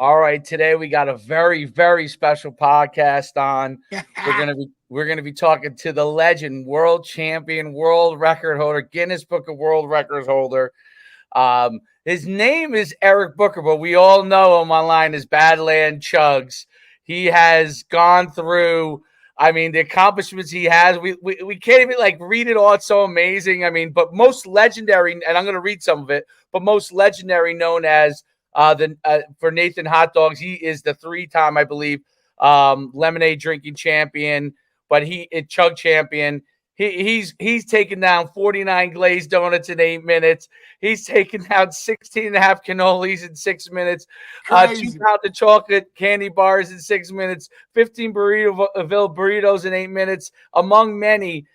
All right, today we got a very, very special podcast on. We're gonna be talking to the legend, world champion, world record holder, Guinness Book of World Records holder. His name is Eric Booker, but we all know him online as Badlands Chugs. He has gone through. I mean, the accomplishments he has. We can't even like read it all. It's so amazing. I mean, but most legendary, and I'm going to read some of it. But most legendary, known as for Nathan Hot Dogs, he is the 3-time, I believe, lemonade drinking champion, but chug champion. He's taken down 49 glazed donuts in 8 minutes. He's taken down 16 and a half cannolis in 6 minutes, 2 pounds of chocolate candy bars in 6 minutes, 15 burritos in 8 minutes, among many.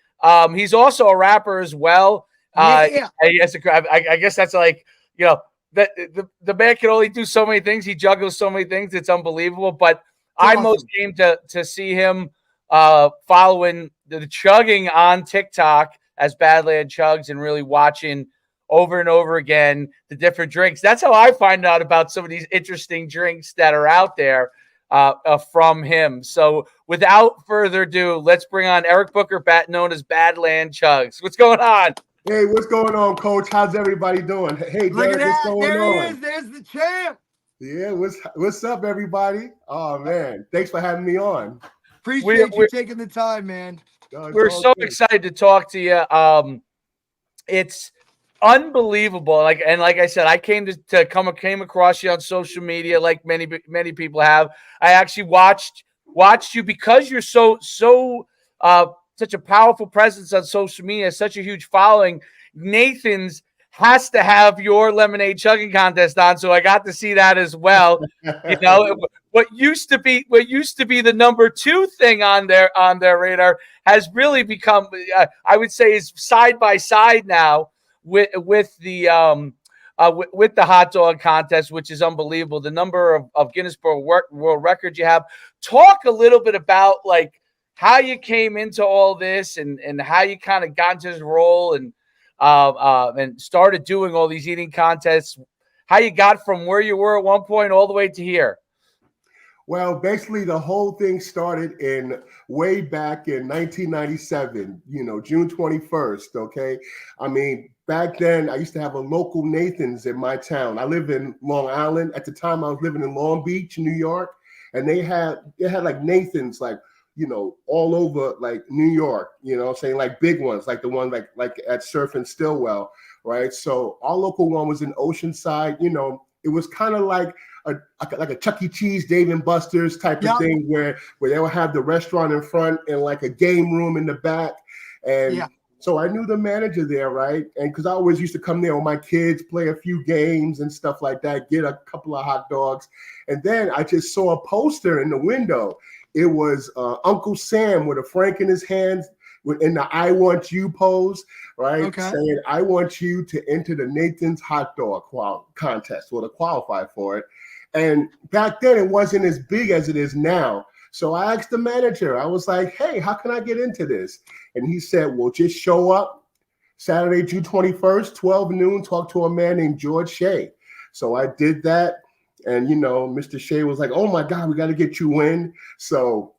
He's also a rapper as well. I guess that's like, that the man can only do so many things. He juggles so many things. It's unbelievable. But I most came to see him following the chugging on TikTok as Badlands Chugs and really watching over and over again the different drinks. That's how I find out about some of these interesting drinks that are out there from him. So without further ado, let's bring on Eric Booker, known as Badlands Chugs. What's going on? Hey, what's going on, Coach? How's everybody doing? Hey, Derek, what's going on? There he is. There's the champ. Yeah, what's up, everybody? Oh, man. Thanks for having me on. Appreciate you taking the time, man. We're so excited to talk to you. It's unbelievable. Like I said, I came across you on social media, like many people have. I actually watched you because you're such a powerful presence on social media, such a huge following. Nathan's has to have your lemonade chugging contest on, so I got to see that as well. What used to be the number 2 thing on their radar has really become, I would say, is side by side now with the hot dog contest, which is unbelievable. The number of Guinness World Records you have. Talk a little bit about like how you came into all this and how you kind of got into this role and started doing all these eating contests, how you got from where you were at one point all the way to here. Well, basically the whole thing started way back in 1997, June 21st, okay? I mean, back then I used to have a local Nathan's in my town. I live in Long Island. At the time I was living in Long Beach, New York, and they had like Nathan's like all over like New York, saying like big ones, like the one like at Surf and Stillwell, right? So our local one was in Oceanside. It was kind of like a Chuck E. Cheese, Dave and Buster's type of thing where they would have the restaurant in front and like a game room in the back. And so I knew the manager there, right? And because I always used to come there with my kids, play a few games and stuff like that, get a couple of hot dogs. And then I just saw a poster in the window. It was Uncle Sam with a Frank in his hands in the I want you pose, right? Okay. Saying, I want you to enter the Nathan's hot dog contest or to qualify for it. And back then it wasn't as big as it is now. So I asked the manager, I was like, hey, how can I get into this? And he said, well, just show up Saturday, June 21st, 12 noon, talk to a man named George Shea. So I did that. And, Mr. Shea was like, oh, my God, we got to get you in. So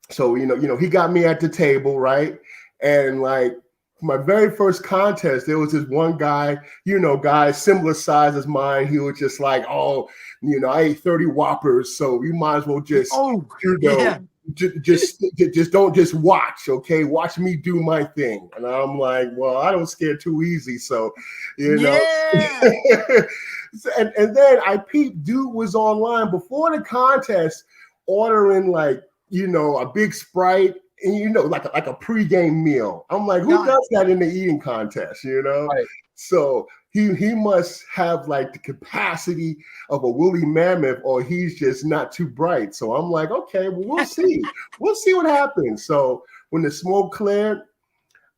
he got me at the table, right? And like my very first contest, there was this one guy, guy similar size as mine. He was just like, oh, I ate 30 Whoppers. So you might as well just, just don't just watch. OK, watch me do my thing. And I'm like, well, I don't scare too easy. So, And then I peeped, dude was online before the contest ordering like, a big Sprite and, like a pregame meal. I'm like, who does that in the eating contest, Right. So he must have like the capacity of a woolly mammoth or he's just not too bright. So I'm like, okay, well, we'll see. We'll see what happens. So when the smoke cleared,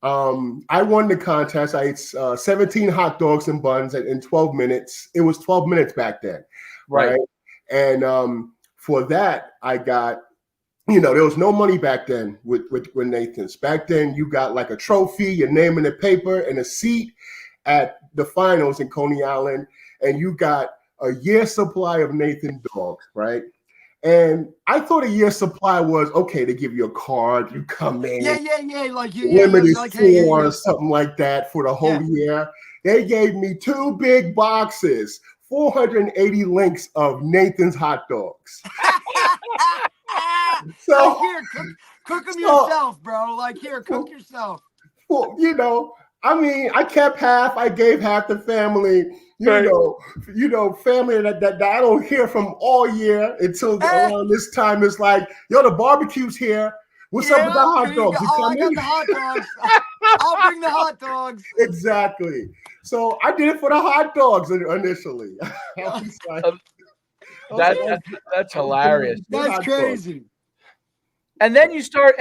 I won the contest. I ate 17 hot dogs and buns in 12 minutes. It was 12 minutes back then. Right. And for that, I got, there was no money back then with Nathan's. Back then, you got like a trophy, your name in the paper, and a seat at the finals in Coney Island. And you got a year supply of Nathan dogs, right? And I thought a year supply was okay. They give you a card, you come in, like limited like, hey, here you 4 go. or something like that for the whole year. They gave me 2 big boxes, 480 links of Nathan's hot dogs. So like, here, cook them yourself, bro. Like, here, cook yourself. Well, I mean, I kept half. I gave half the family. Family that I don't hear from all year until around this time. It's like, yo, the barbecue's here. What's up with the hot dogs? I got the hot dogs. I'll bring the hot dogs. Exactly. So I did it for the hot dogs initially. That's hilarious. That's crazy. And then you start.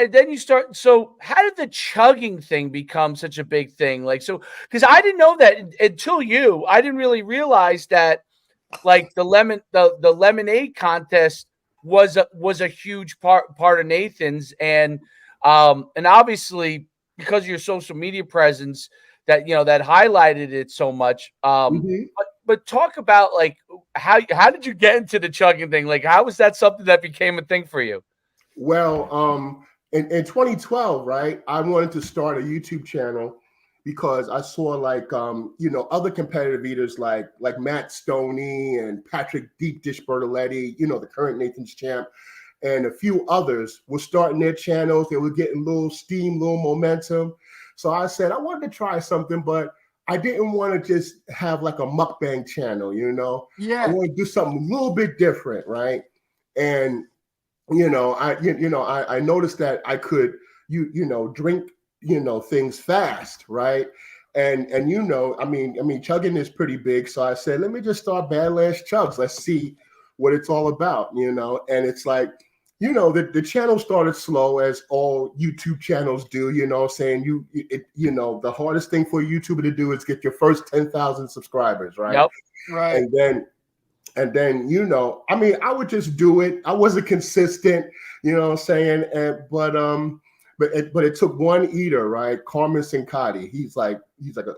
So, how did the chugging thing become such a big thing? Like, so, because I didn't know that until you. I didn't really realize that, like, the lemonade contest was a huge part of Nathan's, and obviously because of your social media presence, that that highlighted it so much. But talk about, like, how did you get into the chugging thing? Like, how was that something that became a thing for you? Well, in 2012, right, I wanted to start a YouTube channel because I saw, like, other competitive eaters like Matt Stoney and Patrick Deep Dish Bertoletti, the current Nathan's champ, and a few others were starting their channels. They were getting little steam, little momentum. So I said I wanted to try something, but I didn't want to just have like a mukbang channel, Yeah. I want to do something a little bit different, right? And I noticed that I could, drink, things fast, right? And I mean, chugging is pretty big. So I said, let me just start Badlands Chugs. Let's see what it's all about, And it's like, the channel started slow, as all YouTube channels do, saying the hardest thing for a YouTuber to do is get your first 10,000 subscribers, right? Yep. Right. And then, I mean, I would just do it. I wasn't consistent, what I'm saying? But it took one eater, right? Carmen Sincati. He's like he's an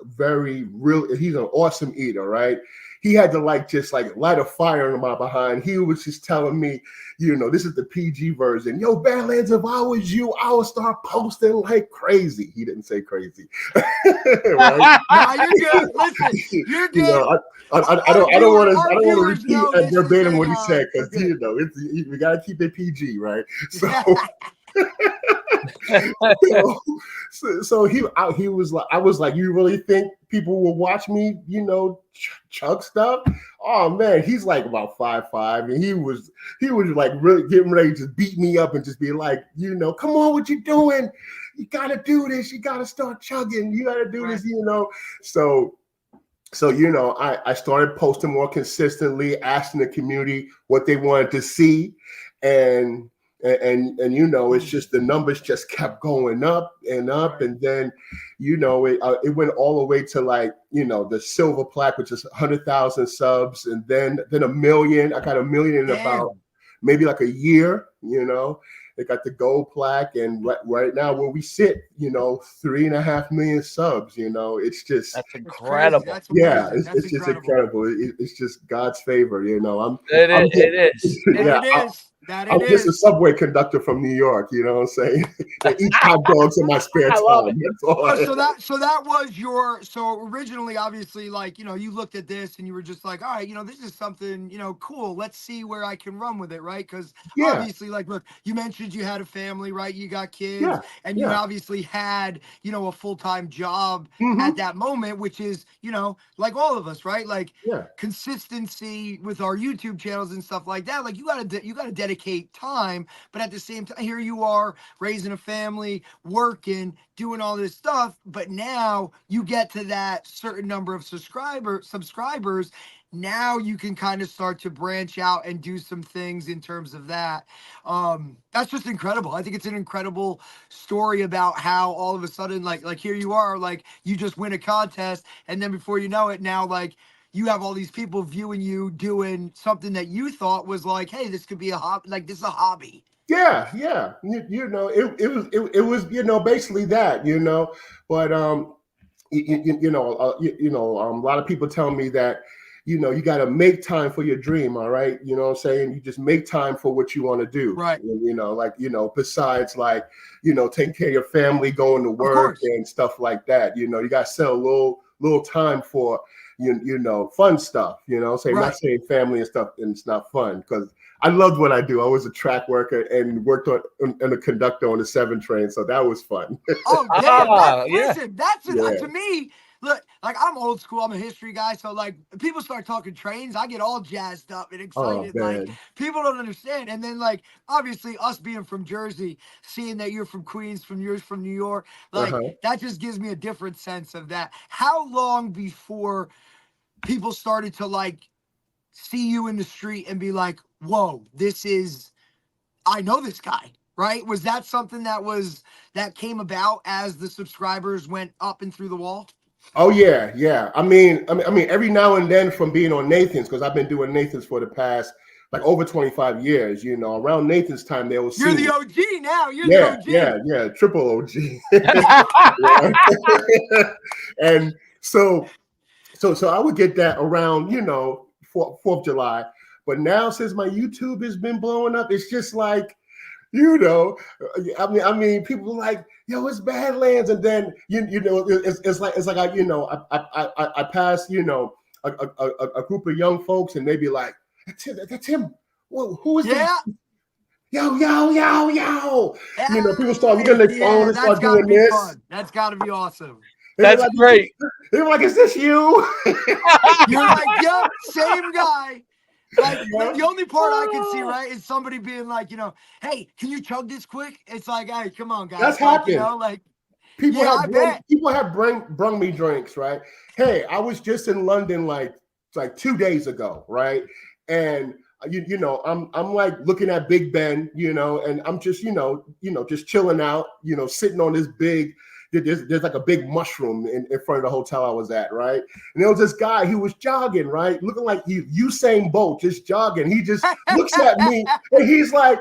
awesome eater, right? He had to just light a fire in my behind. He was just telling me, this is the PG version. Yo, Badlands, if I was you, I would start posting like crazy. He didn't say crazy. Right? No, you're good. Listen, you're good. I don't want to repeat verbatim what he said, because we gotta keep it PG, right? So so he was like, I was like, you really think people will watch me, chug stuff? Oh man, he's like about 5'5", and he was like really getting ready to just beat me up and just be like, come on, what you doing? You gotta do this. You gotta start chugging. You gotta do this, So I started posting more consistently, asking the community what they wanted to see, and it's just the numbers just kept going up and up, and then it went all the way to the silver plaque, which is 100,000 subs, and then a million. I got a million in about maybe like a year. They got the gold plaque, and right now where we sit, 3.5 million subs. It's just that's incredible. That's it's just incredible. It's just God's favor. It is. I'm just a subway conductor from New York, you know what I'm saying? I eat hot dogs in my spare time. So that was so originally, obviously, you looked at this and you were just like, all right, this is something, cool. Let's see where I can run with it, right? Because obviously, look, you mentioned you had a family, right? You got kids, and you obviously had, a full-time job at that moment, which is, like all of us, right? Consistency with our YouTube channels and stuff like that. Like you gotta dedicate time, but at the same time, here you are raising a family, working, doing all this stuff, but now you get to that certain number of subscribers. Now you can kind of start to branch out and do some things in terms of that. That's just incredible. I think it's an incredible story about how all of a sudden, like here you are, you just win a contest, and then before you know it, now you have all these people viewing you doing something that you thought was like, hey, this could be a hobby. Like, this is a hobby. Yeah. It was basically that, but a lot of people tell me that you got to make time for your dream. All right. You know what I'm saying? You just make time for what you want to do. Right. Besides taking care of your family, going to work and stuff like that. You got to set a little time for, fun stuff, saying, not saying family and stuff. And it's not fun because I loved what I do. I was a track worker and worked on a conductor on the 7 train. So that was fun. Oh, damn. Listen, that's Yeah. to me. Look, like I'm old school. I'm a history guy. So like people start talking trains, I get all jazzed up and excited. Like people don't understand. And then like obviously us being from Jersey, seeing that you're from Queens, yours from New York, like that just gives me a different sense of that. How long before people started to like see you in the street and be like, whoa, I know this guy, right? Was that something that came about as the subscribers went up and through the wall? Oh yeah. I mean, every now and then from being on Nathan's, because I've been doing Nathan's for the past like over 25 years. Around Nathan's time, they will see. You're the OG now. You're the OG. Yeah, triple OG. And so I would get that around 4th of July. But now since my YouTube has been blowing up, it's just like. I mean, people are like, yo, it's Badlands, and then it's like I pass a group of young folks, and they be like, that's him. Well, who is that? Yo. People start looking at their phone and start doing this. Fun. That's got to be awesome. That's like, great. They're like, is this you? You're like, yep, same guy. Like the only part I can see, right, is somebody being like, hey, can you chug this quick? It's like, hey, come on, guys. That's happened. People have brung me drinks, right? Hey, I was just in London like 2 days ago, right? And I'm like looking at Big Ben, and I'm just just chilling out, sitting on this big. There's like a big mushroom in front of the hotel I was at, right? And there was this guy, he was jogging, right? Looking like Usain Bolt, just jogging. He just looks at me and he's like,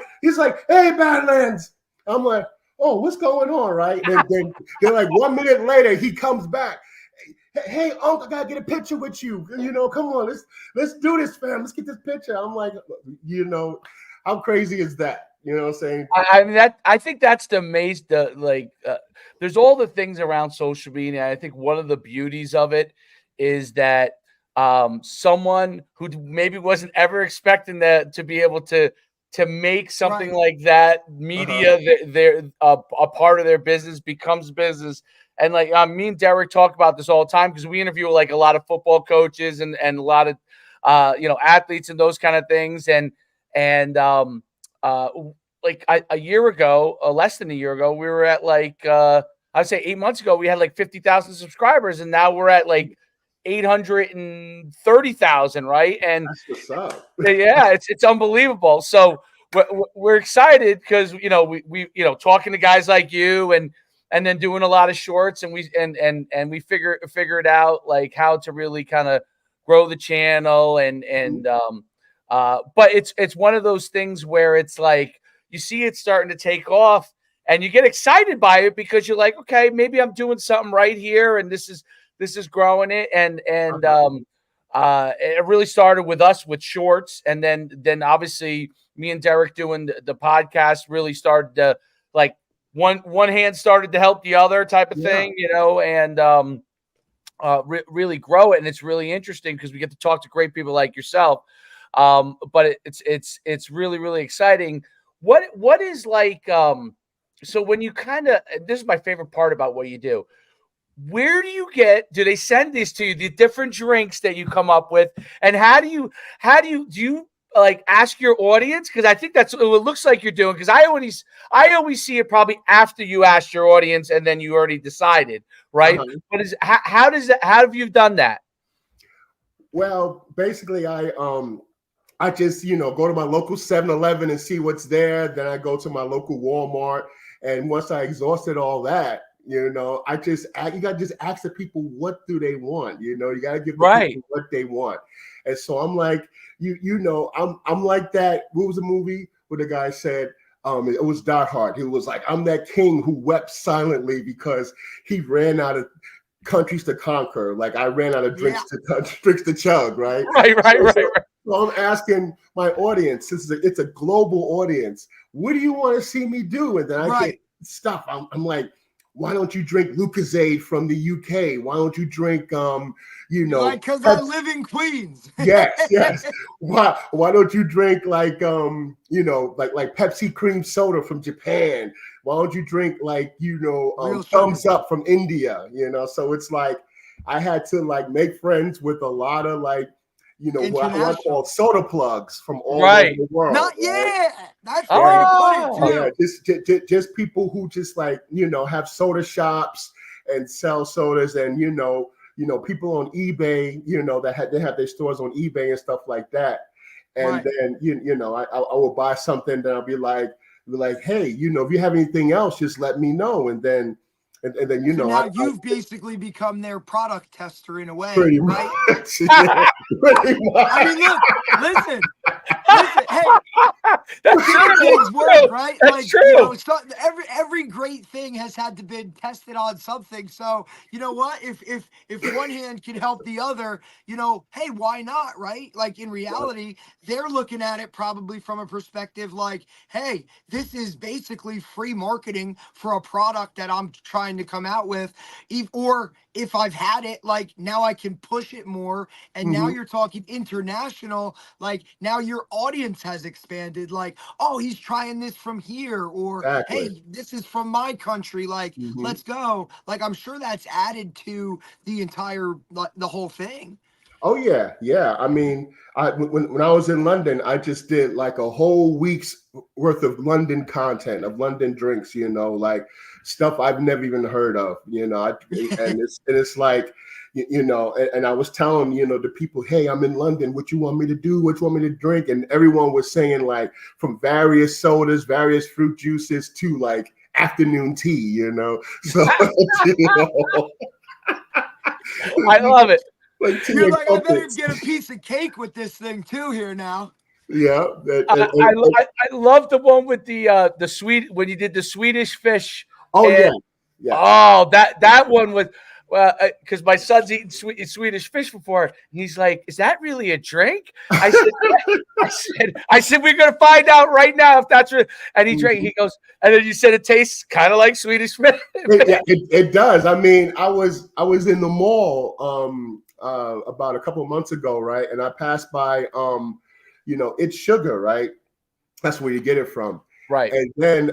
hey, Badlands. I'm like, oh, what's going on, right? Then like 1 minute later, he comes back. Hey, Uncle, I gotta get a picture with you. Come on, let's do this, fam. Let's get this picture. I'm like, how crazy is that? You know what I'm saying? I mean, I think that's the amazing. There's all the things around social media. I think one of the beauties of it is that someone who maybe wasn't ever expecting that to be able to make something like that media, they're a part of their business becomes business. And like me and Derek talk about this all the time because we interview like a lot of football coaches and a lot of athletes and those kind of things. Like a year ago, less than a year ago, we were at like I'd say 8 months ago, we had like 50,000 subscribers, and now we're at like 830,000, right? And that's what's up. Yeah, it's unbelievable. So we're excited because we talking to guys like you and then doing a lot of shorts, and we figured out like how to really kind of grow the channel but it's one of those things where it's like you see it starting to take off and you get excited by it because you're like, okay, maybe I'm doing something right here and this is growing it. And it really started with us with shorts. And then obviously me and Derek doing the podcast really started to like one hand started to help the other type of thing, and really grow it. And it's really interesting because we get to talk to great people like yourself. But it's really, really exciting. What is like, so when you this is my favorite part about what you do. Where do they send this to you, the different drinks that you come up with? And do you like ask your audience? Cause I think that's what it looks like you're doing. Cause I always see it probably after you asked your audience and then you already decided, right? But how have you done that? Well, basically I just, go to my local 7-Eleven and see what's there. Then I go to my local Walmart. And once I exhausted all that, you got to just ask the people, what do they want? You got to give the people what they want. And so I'm like, I'm like that. What was the movie where the guy said, it was Die Hard. He was like, I'm that king who wept silently because he ran out of countries to conquer. Like I ran out of drinks to chug, right? Right. So I'm asking my audience, since it's a global audience, what do you want to see me do? And then I get stuff. I'm like, why don't you drink Lucozade from the UK? Why don't you drink, because I live in Queens. Yes. Why don't you drink like Pepsi cream soda from Japan? Why don't you drink like Thumbs Up from India? So it's like I had to like make friends with a lot of like what I call soda plugs from all over the world. That's the way to put it too. Yeah, just people who just like have soda shops and sell sodas, and people on eBay, they have their stores on eBay and stuff like that. And then I will buy something, then I'll be like, hey, if you have anything else, just let me know. And then now you've basically become their product tester in a way, pretty right? Much, yeah, pretty much. I mean, look, listen, hey, that's true. Word, right? That's true. So every great thing has had to be tested on something. So you know what? If one hand can help the other, hey, why not, right? Like in reality, they're looking at it probably from a perspective like, hey, this is basically free marketing for a product that I'm trying to come out with, or if I've had it, like now I can push it more. And now you're talking international, like now your audience has expanded, like, oh, he's trying this from here, or hey, this is from my country, like let's go. Like I'm sure that's added to the entire the whole thing. Oh yeah. I mean, when I was in London, I just did like a whole week's worth of London content, of London drinks, like stuff I've never even heard of, and it's like, and I was telling, the people, hey, I'm in London, what you want me to do? What you want me to drink? And everyone was saying like from various sodas, various fruit juices to like afternoon tea, so I love it. You're like, I better get a piece of cake with this thing too here now. Yeah, I love the one with the sweet, when you did the Swedish fish. Oh yeah. Oh, that one was because my son's eaten Swedish fish before, and he's like, "Is that really a drink?" I said, I said, we're gonna find out right now if that's real. And he drank. He goes, and then you said it tastes kind of like Swedish fish. It does. I mean, I was in the mall about a couple of months ago, right? And I passed by It's Sugar, right? That's where you get it from. Right. And then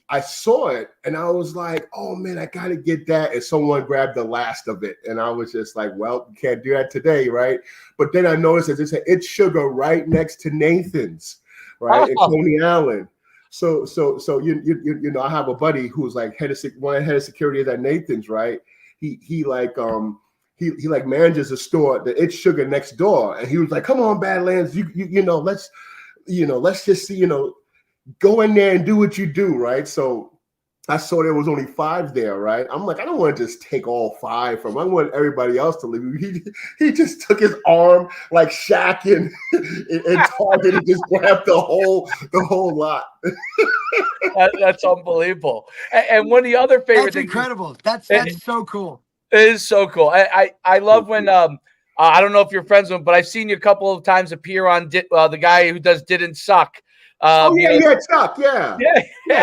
I saw it and I was like, oh man, I gotta get that. And someone grabbed the last of it. And I was just like, well, you can't do that today, right? But then I noticed that it's It's Sugar right next to Nathan's, right? In Coney Island. So I have a buddy who's like head of security at Nathan's, right? He like manages a store, the It's Sugar next door. And he was like, come on, Badlands, let's just see, go in there and do what you do, right? So I saw there was only 5 there, right? I'm like, I don't want to just take all 5 from him. I want everybody else to leave. He just took his arm like Shaq and Target and just grabbed the whole lot. That's unbelievable. And one of the other favorite things. Incredible. That's so cool. It is so cool. I love when I don't know if you're friends with him, but I've seen you a couple of times appear on the guy who does Didn't Suck. Chuck, yeah.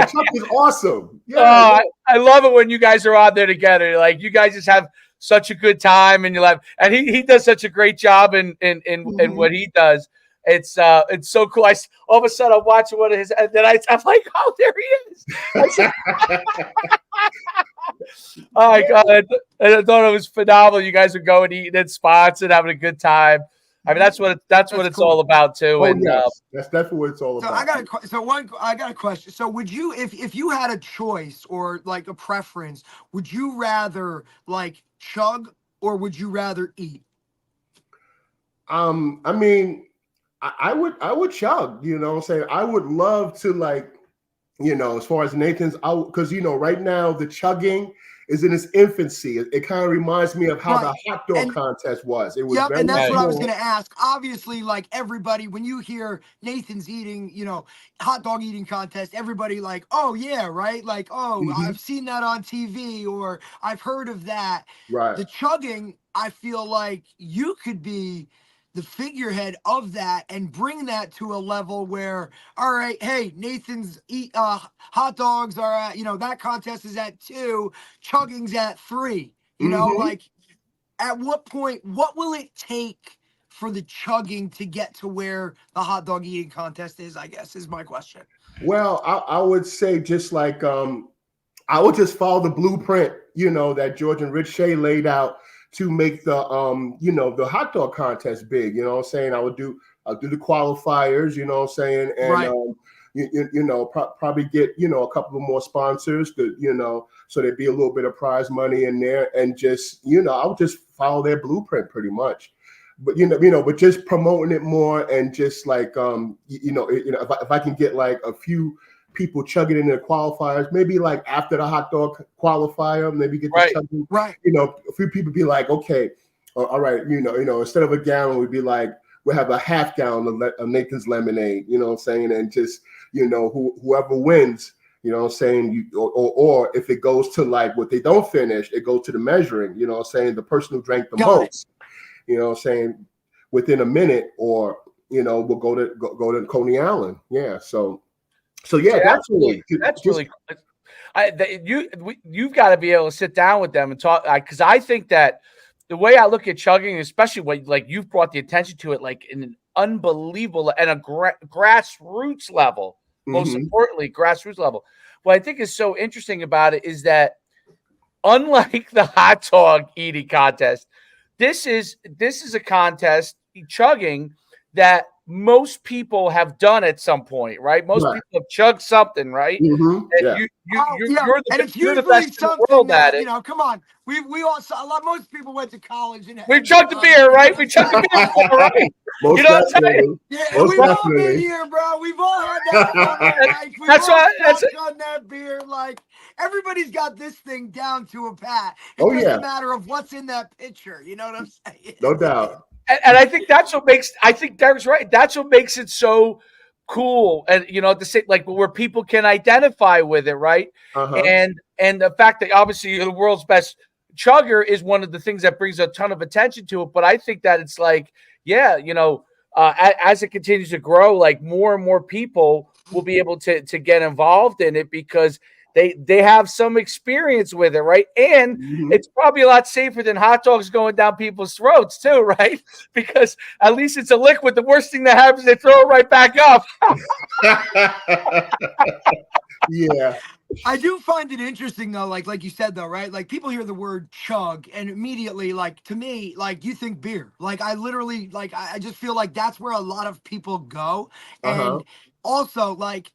Chuck is awesome. Yeah, I love it when you guys are on there together. Like you guys just have such a good time, and you laugh. And he does such a great job in what he does. It's so cool. All of a sudden I'm watching one of his, and then I'm like, oh, there he is. Oh my God, I thought it was phenomenal. You guys are going eating at spots and having a good time. I mean, that's what it's cool. All about too. Oh, and yes. That's definitely what it's all about. I got a question. So would you, if you had a choice or like a preference, would you rather like chug or would you rather eat? I mean, I would chug, what I'm saying? I would love to like, as far as Nathan's out, because right now the chugging is in its infancy. It kind of reminds me of how Right. the hot dog contest was. It was Yep, very and that's what I was small. going to ask. Obviously, like everybody, when you hear Nathan's eating, you know, hot dog eating contest, everybody like, oh yeah, right? Like, oh, I've seen that on TV or I've heard of that. Right. The chugging, I feel like you could be the figurehead of that and bring that to a level where, all right, hey, Nathan's hot dogs are at, you know, that contest is at 2, chugging's at 3. You know, like at what point, what will it take for the chugging to get to where the hot dog eating contest is, I guess, is my question. Well, I would say just like I would just follow the blueprint, you know, that George and Rich Shea laid out to make the you know, the hot dog contest big. You know what I'm saying? I'll do the qualifiers, you know what I'm saying? And right. You know, probably get, you know, a couple of more sponsors to, you know, so there'd be a little bit of prize money in there, and just, you know, I'll just follow their blueprint pretty much. But but just promoting it more, and just like if I can get like a few people chugging in the qualifiers, maybe like after the hot dog qualifier, maybe get the chugging. Right. You know, a few people be like, okay, all right, you know, instead of a gallon, we'd be like, we'll have a half gallon of Nathan's lemonade. You know what I'm saying? And just, you know, whoever wins, you know what I'm saying, or if it goes to like what they don't finish, it goes to the measuring. You know what I'm saying? The person who drank the most. You know what I'm saying, within a minute, or, you know, we'll go to Coney Island. Yeah. So yeah, that's really you've got to be able to sit down with them and talk, because I think that the way I look at chugging, especially when like you've brought the attention to it, like in an unbelievable and a grassroots level, most importantly, grassroots level. What I think is so interesting about it is that, unlike the hot dog eating contest, this is a contest, chugging, that most people have done at some point, right? Most people have chugged something, right? Yeah. You're the best in the world that, at it. You know, come on. We all most people went to college and we've chugged the beer, right? We chugged the beer before, right? Most you know what I'm saying? Yeah, we've all been here, bro. We've all had that moment. We've that's all why on that beer. Like, everybody's got this thing down to a pat. It's just a matter of what's in that pitcher. You know what I'm saying? No doubt. And I think that's what makes, I think Derek's right. That's what makes it so cool. And, you know, to say, like, where people can identify with it, right? And the fact that obviously you're the world's best chugger is one of the things that brings a ton of attention to it. But I think that it's like, yeah, you know, as it continues to grow, like more and more people will be able to get involved in it, because they have some experience with it, right? And it's probably a lot safer than hot dogs going down people's throats too, right? Because at least it's a liquid. The worst thing that happens is they throw it right back up. Yeah. I do find it interesting though, like you said though, right? Like, people hear the word chug and immediately, like, to me, like, you think beer. Like, I literally, like, I just feel like that's where a lot of people go. And also, like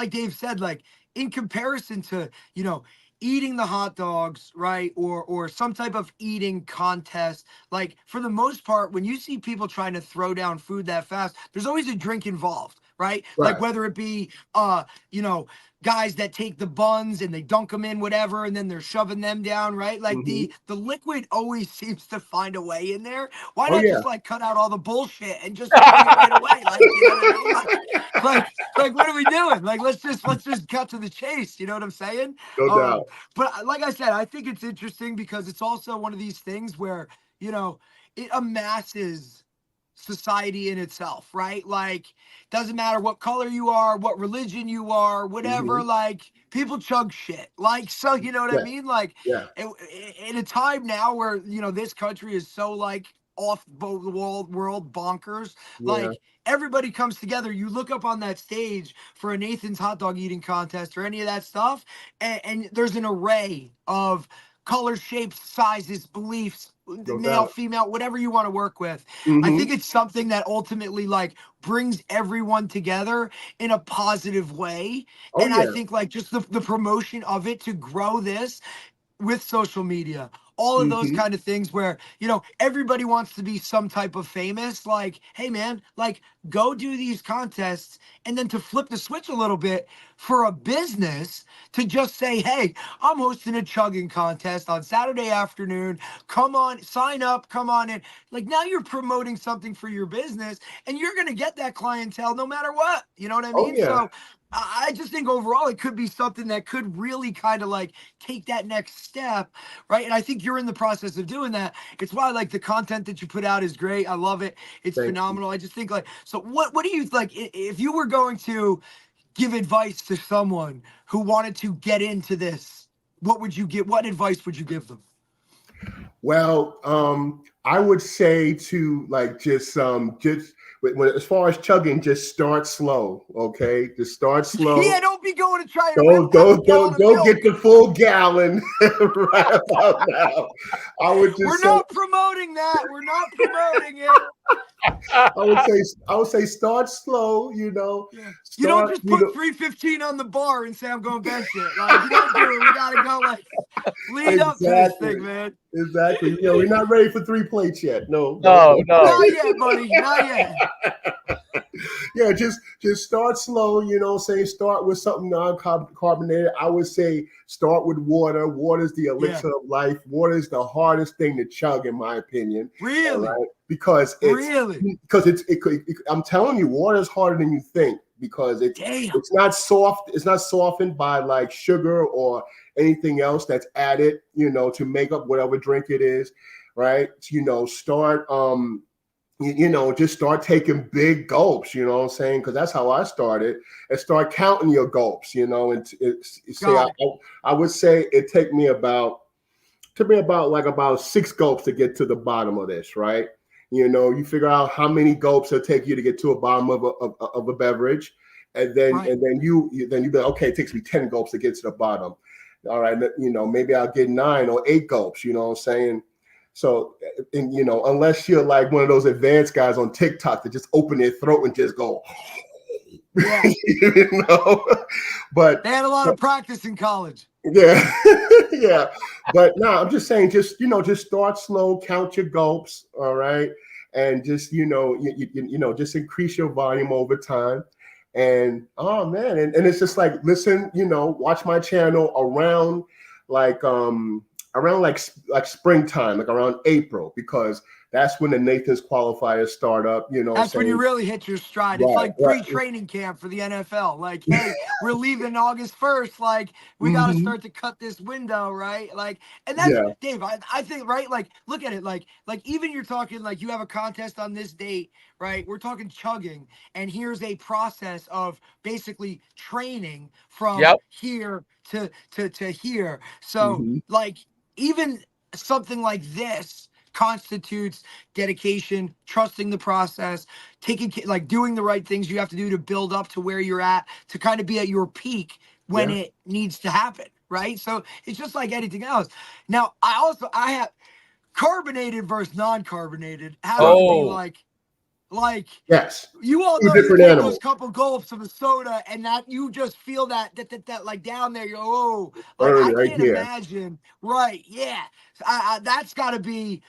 Dave said, like, in comparison to, you know, eating the hot dogs, right, or some type of eating contest, like, for the most part, when you see people trying to throw down food that fast, there's always a drink involved, right? Like, whether it be you know, guys that take the buns and they dunk them in whatever, and then they're shoving them down, right? Like, the liquid always seems to find a way in there. Why not just like cut out all the bullshit and just bring it right away? Like, you know what I mean? Like what are we doing? Like, let's just cut to the chase. You know what I'm saying? No doubt. But like I said, I think it's interesting because it's also one of these things where, you know, it amasses society in itself, right? Like, doesn't matter what color you are, what religion you are, whatever, like, people chug shit. Like, so, you know what I mean? Like, in a time now where, you know, this country is so, like, off the world bonkers, like, everybody comes together. You look up on that stage for a Nathan's hot dog eating contest or any of that stuff, and there's an array of colors, shapes, sizes, beliefs, male, female, whatever you want to work with. I think it's something that ultimately, like, brings everyone together in a positive way. I think, like, just the promotion of it to grow this with social media, all of those kind of things where, you know, everybody wants to be some type of famous. Like, hey man, like go do these contests, and then to flip the switch a little bit for a business to just say, hey, I'm hosting a chugging contest on Saturday afternoon. Come on, sign up, come on in. Like now you're promoting something for your business, and you're going to get that clientele no matter what. You know what I mean? Oh, yeah. So I just think overall it could be something that could really kind of like take that next step, right? And I think you're in the process of doing that. It's why like the content that you put out is great. I love it. It's phenomenal. I just think like, so what do you like if you were going to give advice to someone who wanted to get into this? What would you give? What advice would you give them? Well, I would say to like just as far as chugging, just start slow, okay? Just start slow. Yeah, don't be going to try to don't get the full gallon right about now. I would just We're not promoting that. We're not promoting it. I would say start slow, you know. Yeah. You don't just put 315 on the bar and say I'm going bench it. Like you don't do it. We gotta go like lead up to this thing, man. Exactly. You know, we're not ready for 3 plates yet. No. No. Not yet, buddy. Not yet. Yeah, just start slow, you know, start with something non-carbonated. I would say start with water. Water is the elixir of life. Water is the hardest thing to chug, in my opinion. Really? Right? Because I'm telling you, water is harder than you think because it's not soft. It's not softened by like sugar or anything else that's added, you know, to make up whatever drink it is, right? You know, just start taking big gulps, you know what I'm saying? Because that's how I started. And start counting your gulps, you know, and I would say it took me about 6 gulps to get to the bottom of this, right? You know, you figure out how many gulps it'll take you to get to a bottom of a beverage, and then you be like, okay, it takes me 10 gulps to get to the bottom. All right, you know, maybe I'll get 9 or 8 gulps, you know what I'm saying? So, and, you know, unless you're like one of those advanced guys on TikTok that just open their throat and just go, you know, but they had a lot of practice in college. Yeah. Yeah. But no, I'm just saying, just start slow, count your gulps. All right. And just, you know, just increase your volume over time. And oh man. And it's just like, listen, you know, watch my channel around springtime, like around April, because that's when the Nathan's qualifiers start up, you know. That's when you really hit your stride. It's like pre-training camp for the NFL. Like, hey, we're leaving August 1st. Like, we got to start to cut this window, right? Like, and that's Dave, I think, right? Like, look at it. Like even you're talking like you have a contest on this date, right? We're talking chugging, and here's a process of basically training from here to here. So like even something like this constitutes dedication, trusting the process, doing the right things you have to do to build up to where you're at, to kind of be at your peak when it needs to happen, right? So it's just like anything else. Now, I have carbonated versus non-carbonated. How to be like yes, you all know you take those couple gulps of a soda and that you just feel that like down there, I can't imagine. Right? Yeah, that's got to be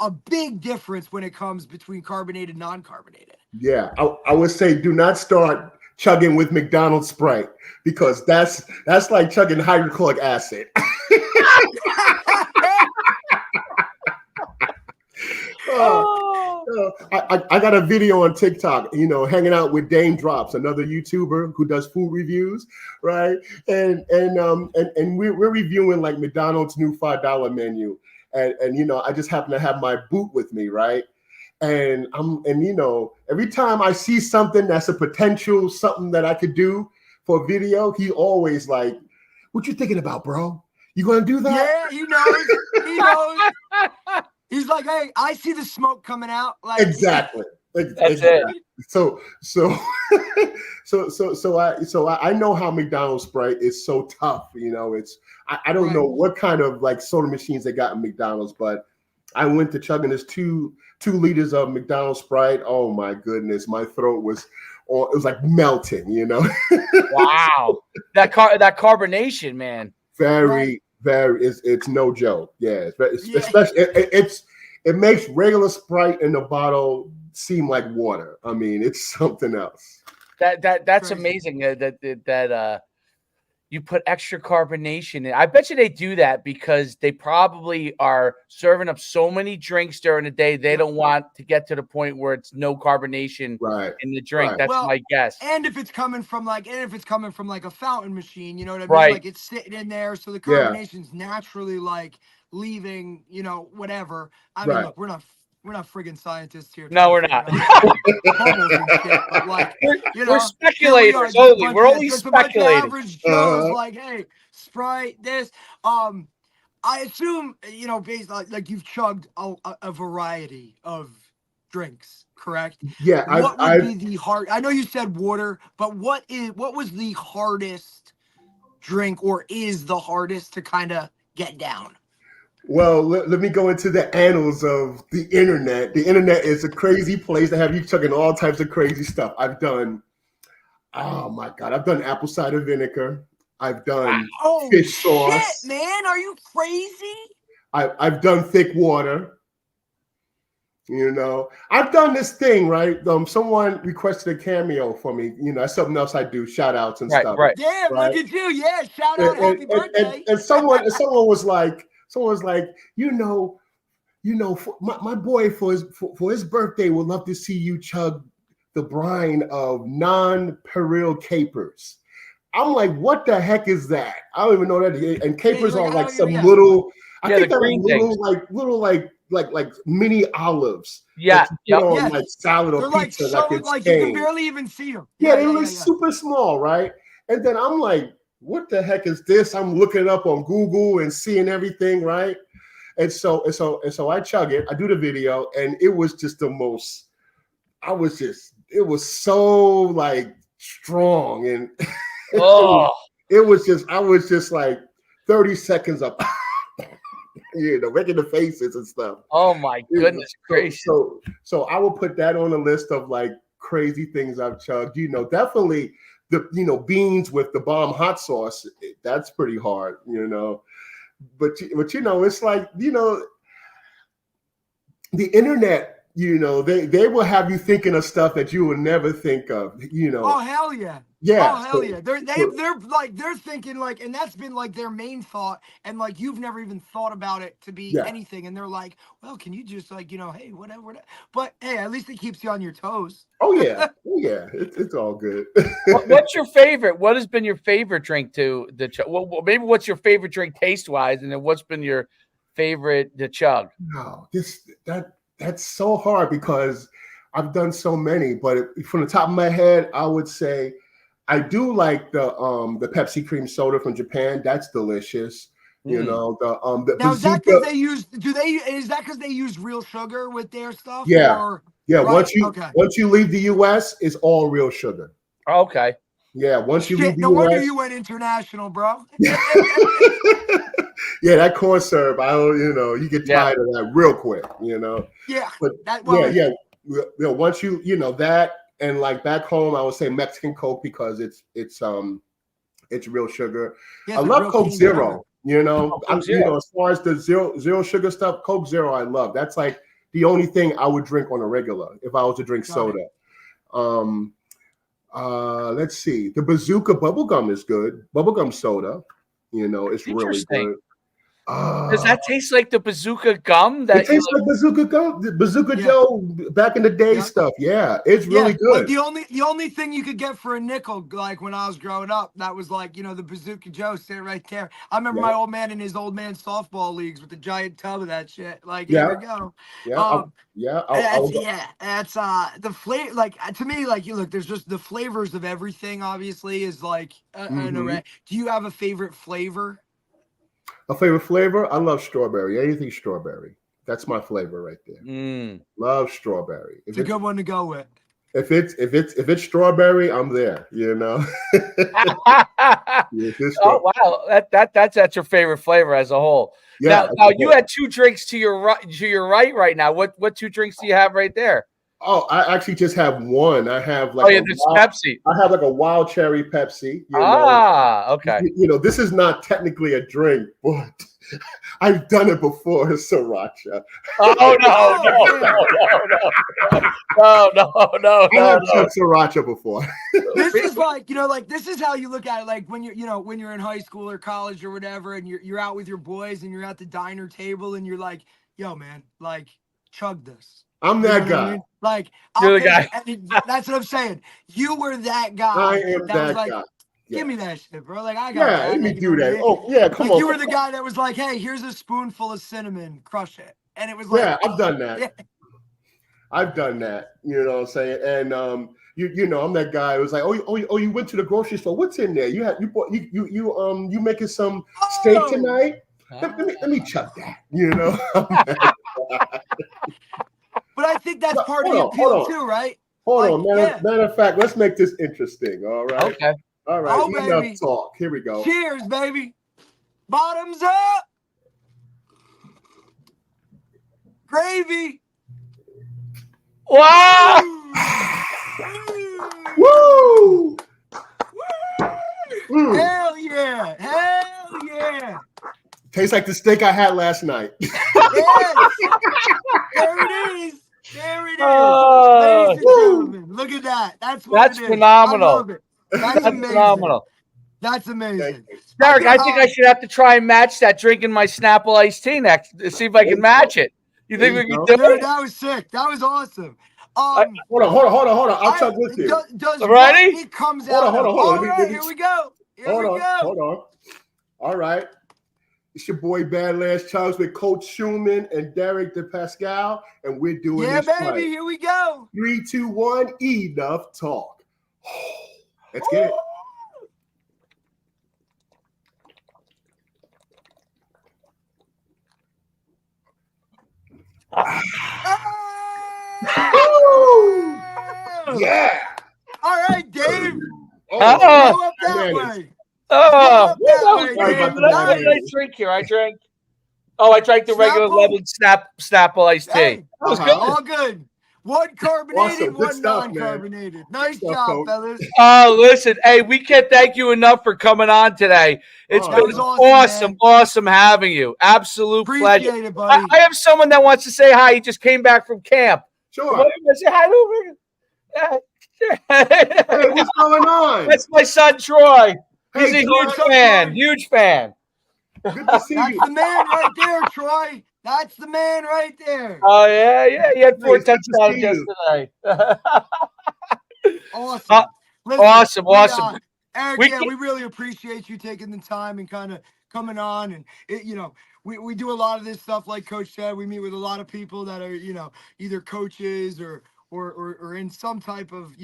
a big difference when it comes between carbonated and non-carbonated. Yeah, I would say do not start chugging with McDonald's Sprite because that's like chugging hydrochloric acid. I got a video on TikTok, you know, hanging out with Dame Drops, another YouTuber who does food reviews, right? And we're reviewing like McDonald's new $5 menu, and you know, I just happen to have my boot with me, right? And you know, every time I see something that's a potential something that I could do for a video, he always like, "What you thinking about, bro? You gonna do that?" Yeah, he knows. He knows. He's like, hey, I see the smoke coming out. Like exactly. That's exactly. it. So I know how McDonald's Sprite is so tough. You know, I don't know what kind of like soda machines they got in McDonald's, but I went to chugging this 2 liters of McDonald's Sprite. Oh my goodness, my throat was like melting. You know. Wow, that carbonation, man. Very, It's no joke. Yeah, especially it makes regular Sprite in the bottle seem like water. I mean, it's something else. That's Crazy. amazing. That you put extra carbonation in. I bet you they do that because they probably are serving up so many drinks during the day. They don't want to get to the point where it's no carbonation in the drink. That's my guess. And if it's coming from like a fountain machine, you know what I mean? Right. Like it's sitting in there, so the carbonation's naturally like leaving, you know, whatever. I mean, look, we're not friggin' scientists here. No, we're not. Shit, but like, you know, we're speculators only. We're only speculating. Average Joe's like, hey, Sprite, this. I assume, you know, based on like you've chugged a variety of drinks, correct? Yeah. What would be the hard? I know you said water, but what was the hardest drink, or is the hardest to kind of get down? Well, let me go into the annals of the internet. The internet is a crazy place to have you chugging all types of crazy stuff. I've done apple cider vinegar. I've done fish sauce. Shit, man, are you crazy? I've done thick water. You know, I've done this thing, right? Someone requested a cameo for me. You know, that's something else I do, shout outs and stuff. Right. Damn, look at you. Yeah, shout out, happy birthday. And someone was like, you know, my boy for his birthday would love to see you chug the brine of non-peril capers. I'm like, what the heck is that? I don't even know that. And capers are like some little, I think they're like mini olives. Yeah, on like salad or they're pizza. Like you can barely even see them. They look super small, right? And then I'm like, what the heck is this? I'm looking it up on Google and seeing everything, right? And so I chug it. I do the video, and it was just the most. It was so like strong, and it was just. I was just like 30 seconds up, you know, making the faces and stuff. Oh my goodness gracious! So I will put that on the list of like crazy things I've chugged. You know, definitely the beans with the bomb hot sauce. That's pretty hard, you know. But you know, it's like, you know, the internet, you know, they will have you thinking of stuff that you would never think of, you know. Oh hell yeah. Yeah. Oh hell yeah. They're thinking like, and that's been like their main thought, and like you've never even thought about it to be anything, and they're like, well, can you just like, you know, hey, whatever. But hey, at least it keeps you on your toes. Oh yeah. It's all good. What's your favorite? What has been your favorite drink well, maybe what's your favorite drink taste wise, and then what's been your favorite to chug? No, that's so hard because I've done so many, but from the top of my head, I would say I do like the Pepsi cream soda from Japan. That's delicious. You know, the now is that because they use because they use real sugar with their stuff? Yeah. Or, yeah. Right? Once you leave the US, it's all real sugar. Okay. Yeah. Once you leave the no US, wonder you went international, bro. Yeah, that corn syrup, you get tired of that real quick, you know. Yeah. But once you know that, and like back home, I would say Mexican Coke because it's real sugar. I love Coke Zero. You know, as far as the zero sugar stuff, Coke Zero, I love. That's like the only thing I would drink on a regular if I was to drink soda. Let's see, the Bazooka bubblegum is good. Bubblegum soda, you know, it's really good. Does that taste like the Bazooka gum? It tastes like Bazooka gum, Bazooka Joe back in the day stuff. Yeah, it's really good. Like the only thing you could get for a nickel, like when I was growing up, that was like, you know, the Bazooka Joe sitting right there. I remember my old man in his old man softball leagues with the giant tub of that shit. Like, here we go. That's the flavor. Like to me, like you look, there's just the flavors of everything. Obviously, is like an array. Do you have a favorite flavor? A favorite flavor? I love strawberry. Anything strawberry. That's my flavor right there. Love strawberry. It's a good one to go with. If it's strawberry, I'm there. You know. Oh wow, that's your favorite flavor as a whole. Yeah, now you had two drinks to your right right now. What two drinks do you have right there? Oh, I actually just have one. I have like Pepsi. I have like a wild cherry Pepsi. Okay. This is not technically a drink, but I've done it before, sriracha. Oh no! I have done sriracha before. This is like, this is how you look at it. Like when when you're in high school or college or whatever, and you're out with your boys and you're at the diner table and you're like, yo, man, like chug this. I'm that guy. I mean? Like, you're the guy. That's what I'm saying. You were that guy. I am that was like, guy. Give me that shit, bro. Like, I got that. Let me do that. Oh, yeah, come on. You were the guy that was like, hey, here's a spoonful of cinnamon, crush it. And it was like, yeah, I've done that. Yeah. I've done that. You know what I'm saying? And I'm that guy who was like, oh, you went to the grocery store. What's in there? You making some steak tonight? Let me check that. But I think that's part of the appeal too, right? Hold on. Matter of fact, let's make this interesting. All right. Okay. All right. Enough talk. Here we go. Cheers, baby. Bottoms up. Gravy. Wow. Woo! Hell yeah. Hell yeah. Tastes like the steak I had last night. Yes. There it is. There it is. Ladies and gentlemen, look at that. That's phenomenal. I love it. That's amazing. Phenomenal. That's amazing. Derek, I think I should have to try and match that drinking my Snapple iced tea next to see if I can match it. You think we can do it? That was sick. That was awesome. Hold on. I'll chug with you. Ready? It comes out. Hold on. All right, here we go. Hold on. All right. It's your boy Badlands Chugs with Coach Schuman and Derek Depascale, and we're doing this baby. right. Here we go. 3, 2, 1. Enough talk. Let's get it. Yeah. All right, Dave. Oh, go up that way. Oh, what did I drink here? I drank the regular lemon Snapple iced tea. Hey, that was good. All good. One carbonated, one non-carbonated. Man. Nice job, fellas. Oh, listen. Hey, we can't thank you enough for coming on today. It's been awesome having you. Absolute pleasure. Appreciate it, buddy. I have someone that wants to say hi. He just came back from camp. Sure. Say hi to him. Hey, what's going on? That's my son, Troy. He's Hey, a huge fan. Good to see That's you. the man right there, Troy. That's the man right there. Oh, yeah. He had 4 touchdowns yesterday. Awesome. Listen, awesome. Eric, we really appreciate you taking the time and kind of coming on. And, we do a lot of this stuff, like Coach said. We meet with a lot of people that are, either coaches or in some type of,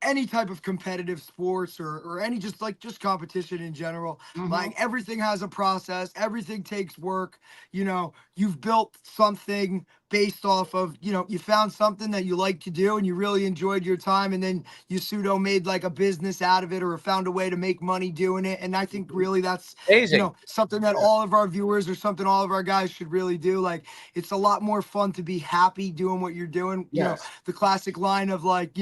any type of competitive sports or any just competition in general. Like everything has a process, everything takes work. You've built something based off of, you found something that you like to do and you really enjoyed your time, and then you pseudo made like a business out of it or found a way to make money doing it. And I think really that's something that all of our viewers or something all of our guys should really do. Like, it's a lot more fun to be happy doing what you're doing. The classic line of like,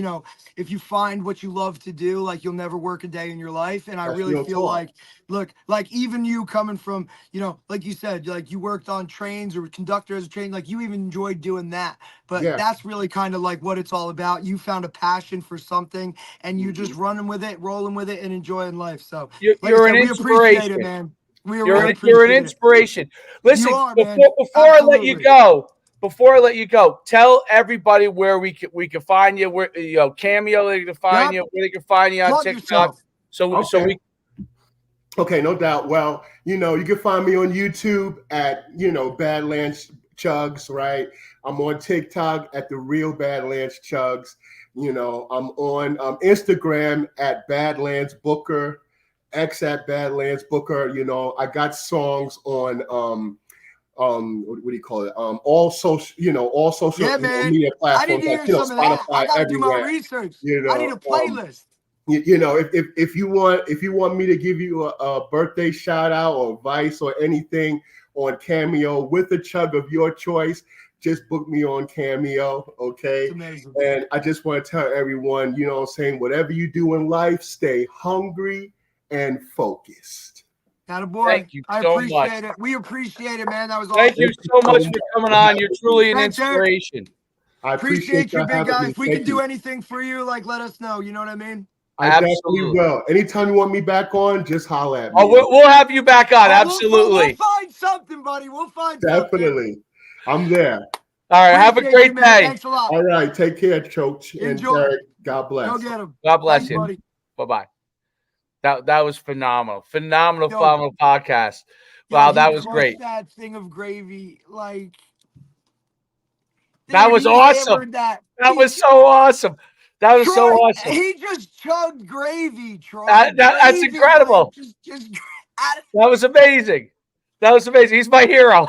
if you find what you love to do, like you'll never work a day in your life. And I really feel like, look, like even you coming from, like you said, like you worked on trains or conductor as a train, like you even enjoyed doing that. But that's really kind of like what it's all about. You found a passion for something and you're just running with it, rolling with it, and enjoying life. So you're an inspiration, it, man. You're an inspiration. Listen, before I let you go, tell everybody where we can find you. Where Cameo, they can find you. Where they can find you on TikTok. Okay, no doubt. Well, you can find me on YouTube at Badlands Chugs, right? I'm on TikTok at the real Badlands Chugs. I'm on Instagram at Badlands Booker, X at Badlands Booker. I got songs on what do you call it? All social media platforms like Spotify, I gotta everywhere. do my research. I need a playlist. If you want me to give you a birthday shout out or advice or anything on Cameo with a chug of your choice, just booked me on Cameo, okay? And I just want to tell everyone, you know what I'm saying, whatever you do in life, stay hungry and focused. Attaboy. Thank you so appreciate it. We appreciate it, man. That was awesome. Thank you so much for coming on. You're truly an inspiration. I appreciate you, big guy. If we can do anything for you, like, let us know. You know what I mean? I definitely will. Anytime you want me back on, just holler at me. Oh, we'll have you back on. Absolutely. We'll find something, buddy. We'll find definitely. I'm there. All right. Have a great day. Thanks a lot. All right. Take care, Choach. Enjoy. And Derek, God bless. Go get him. God bless you. Bye-bye. That was phenomenal. Phenomenal podcast. Wow, that was great. That thing of gravy, like that was awesome. That was so awesome. That was so awesome. He just chugged gravy, Troy. That's incredible. Like, that was amazing. That was amazing. He's my hero.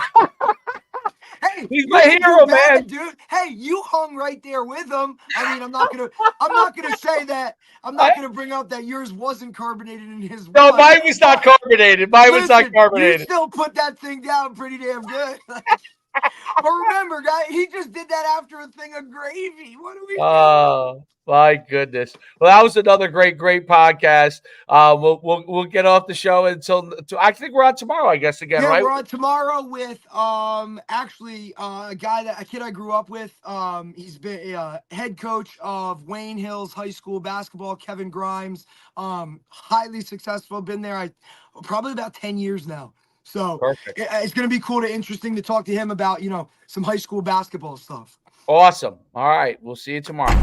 Hey, he's my hero, man, dude. Hey, you hung right there with him. I mean, I'm not gonna say that. I'm not gonna bring up that yours wasn't carbonated in his. No, mine was not carbonated. Mine was not carbonated. You still put that thing down pretty damn good. But remember, guys, he just did that after a thing of gravy. What are we doing? Oh, my goodness. Well, that was another great podcast. We'll get off the show until I think we're on tomorrow, I guess, again, right? We're on tomorrow with actually a kid I grew up with. He's been head coach of Wayne Hills High School basketball, Kevin Grimes. Highly successful, been there probably about 10 years now. So it's going to be cool interesting to talk to him about, some high school basketball stuff. Awesome. All right. We'll see you tomorrow.